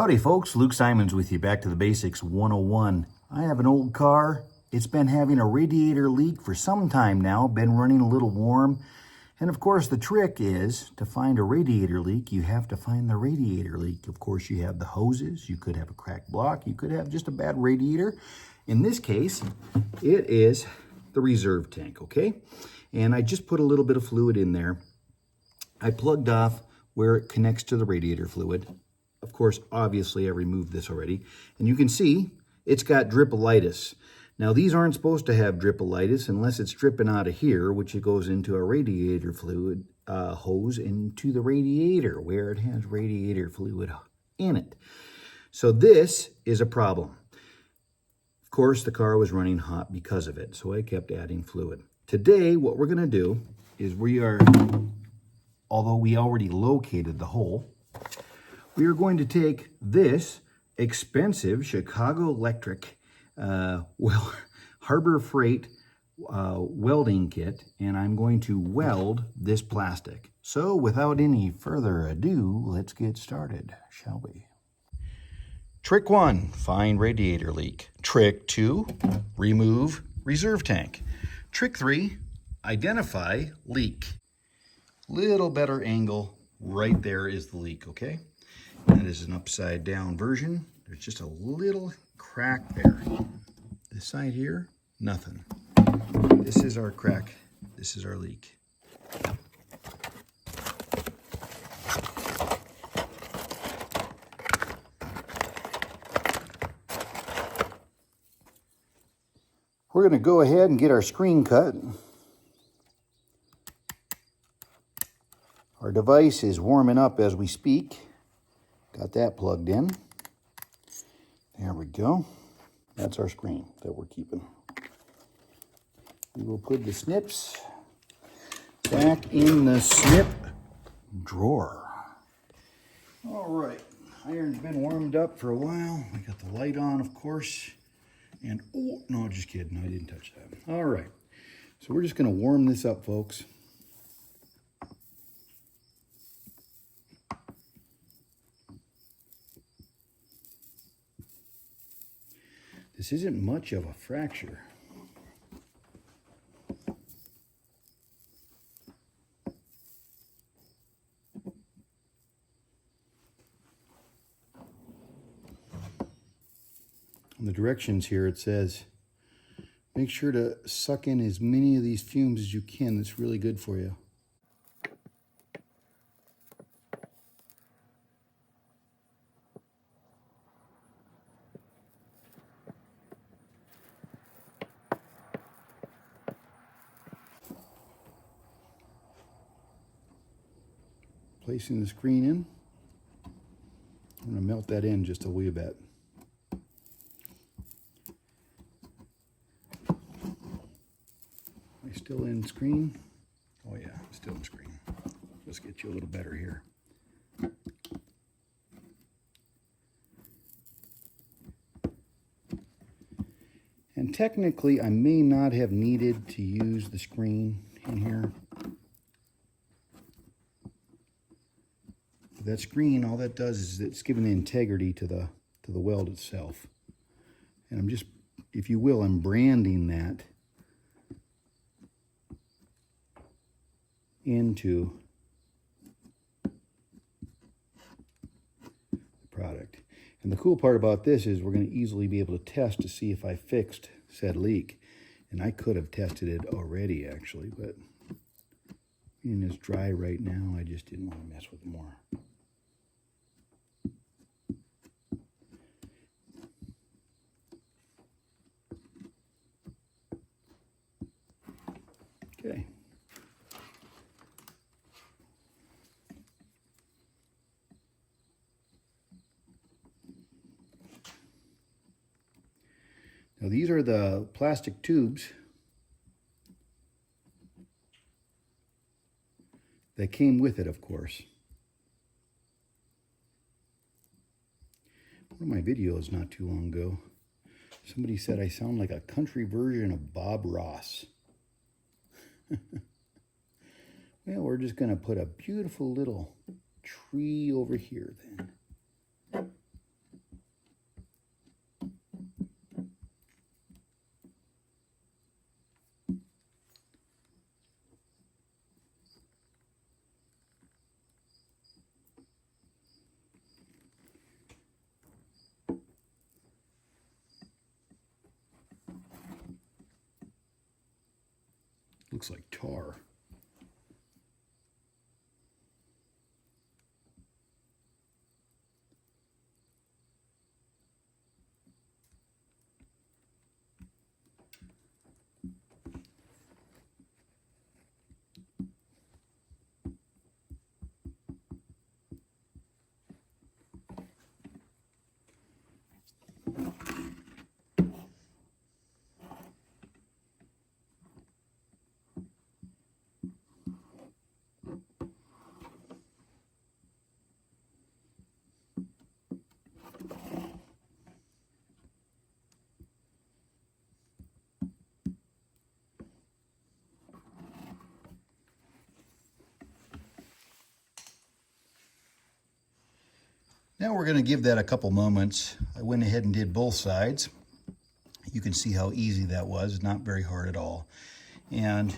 Howdy folks, Luke Simons with you, back to the basics 101. I have an old car. It's been having a radiator leak for some time now, been running a little warm. And of course the trick is to find a radiator leak, you have to find the radiator leak. Of course you have the hoses, you could have a cracked block, you could have just a bad radiator. In this case, it is the reserve tank, okay? And I just put a little bit of fluid in there. I plugged off where it connects to the radiator fluid. Of course, obviously, I removed this already. And you can see it's got drippolitis. Now, these aren't supposed to have drippolitis unless it's dripping out of here, which it goes into a radiator fluid hose into the radiator where it has radiator fluid in it. So this is a problem. Of course, the car was running hot because of it, so I kept adding fluid. Today, what we're going to do is although we already located the hole, we are going to take this expensive Chicago Electric Harbor Freight welding kit, and I'm going to weld this plastic. So without any further ado, let's get started, shall we? Trick 1, find radiator leak. Trick 2, remove reserve tank. Trick 3, identify leak. Little better angle, right there is the leak, okay? That is an upside down version. There's just a little crack there. This side here, nothing. This is our crack. This is our leak. We're going to go ahead and get our screen cut. Our device is warming up as we speak. Got that plugged in. There we go. That's our screen that we're keeping. We will put the snips back in the snip drawer. All right, iron's been warmed up for a while. I got the light on, of course. And, oh, no, just kidding. I didn't touch that. All right, so we're just going to warm this up, folks. This isn't much of a fracture. On the directions here it says, make sure to suck in as many of these fumes as you can. That's really good for you. Placing the screen in. I'm going to melt that in just a wee bit. Am I still in screen? Oh yeah, still in screen. Let's get you a little better here. And technically, I may not have needed to use the screen in here. That screen, all that does is it's giving the integrity to the weld itself. And I'm just, if you will, I'm branding that into the product. And the cool part about this is we're going to easily be able to test to see if I fixed said leak. And I could have tested it already, actually, but being it's dry right now, I just didn't want to mess with it more. Okay. Now these are the plastic tubes that came with it, of course. One of my videos not too long ago, somebody said I sound like a country version of Bob Ross. Well, we're just going to put a beautiful little tree over here then. looks like tar. Now we're going to give that a couple moments. I went ahead and did both sides. You can see how easy that was, not very hard at all. And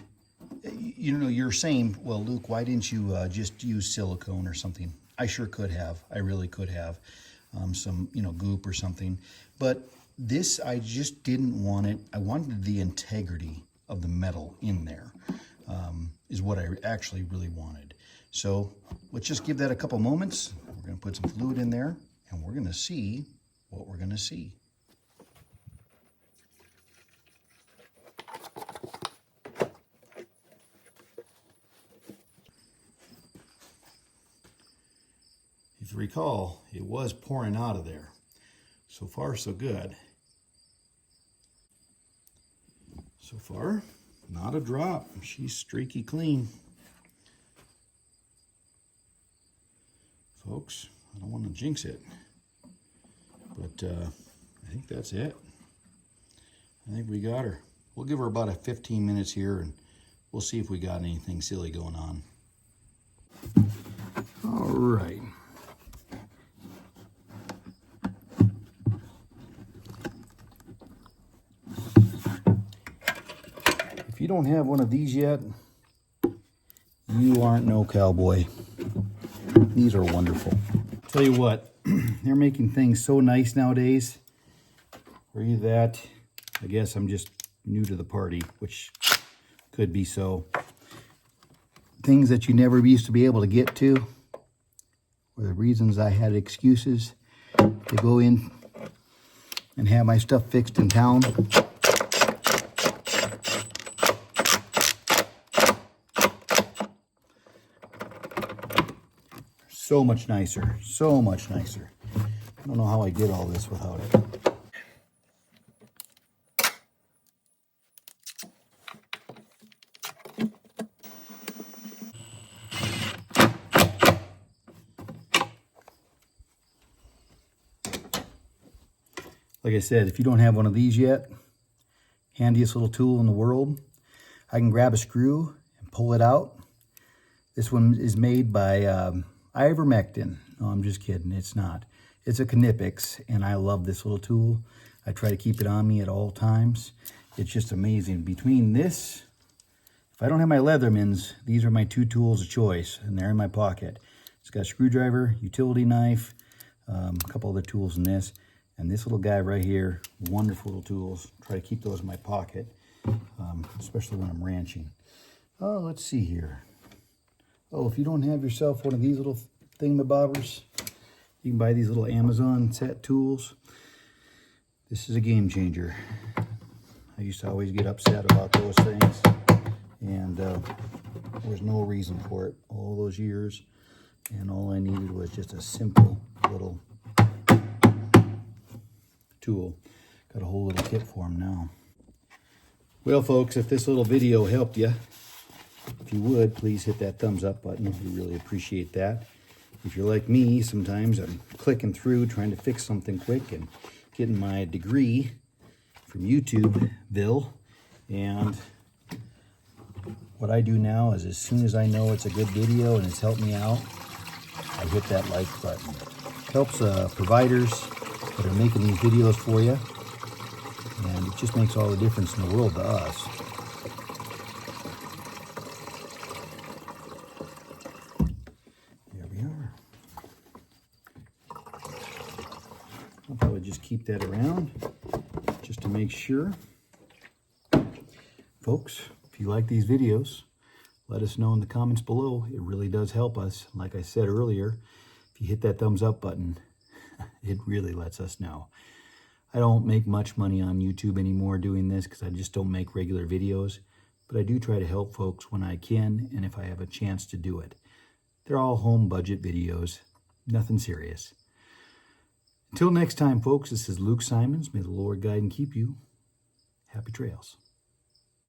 you know, you're saying, well, Luke, why didn't you just use silicone or something? I sure could have. I really could have. Some, you know, goop or something. But this, I just didn't want it. I wanted the integrity of the metal in there, is what I actually really wanted. So let's just give that a couple moments. We're going to put some fluid in there, and we're going to see what we're going to see. If you recall, it was pouring out of there. So far, so good. So far, not a drop. She's streaky clean. Folks, I don't want to jinx it, but I think that's it. I think we got her. We'll give her about a 15 minutes here, and we'll see if we got anything silly going on. All right. If you don't have one of these yet, you aren't no cowboy. These are wonderful. Tell you what, they're making things so nice nowadays. Or either that, I guess I'm just new to the party, which could be so. Things that you never used to be able to get to, or the reasons I had excuses to go in and have my stuff fixed in town. So much nicer, so much nicer. I don't know how I did all this without it. Like I said, if you don't have one of these yet, handiest little tool in the world. I can grab a screw and pull it out. This one is made by ivermectin. No, I'm just kidding. It's not. It's a Knipex, and I love this little tool. I try to keep it on me at all times. It's just amazing. Between this, if I don't have my Leathermans, these are my two tools of choice, and they're in my pocket. It's got a screwdriver, utility knife, a couple other tools in this, and this little guy right here. Wonderful little tools. Try to keep those in my pocket, especially when I'm ranching. Oh, let's see here. Oh, if you don't have yourself one of these little thingamabobbers, you can buy these little Amazon set tools. This is a game changer. I used to always get upset about those things, and there was no reason for it all those years, and all I needed was just a simple little tool. Got a whole little kit for them now. Well, folks, if this little video helped you, if you would, please hit that thumbs up button. We really appreciate that. If you're like me, sometimes I'm clicking through trying to fix something quick and getting my degree from YouTubeville. And what I do now is, as soon as I know it's a good video and it's helped me out, I hit that like button. Helps providers that are making these videos for you, and it just makes all the difference in the world to us. There we are. I'll probably just keep that around just to make sure. Folks, if you like these videos, let us know in the comments below. It really does help us. Like I said earlier, if you hit that thumbs up button, it really lets us know. I don't make much money on YouTube anymore doing this because I just don't make regular videos, but I do try to help folks when I can and if I have a chance to do it. They're all home budget videos, nothing serious. Until next time, folks, this is Luke Simons. May the Lord guide and keep you. Happy trails.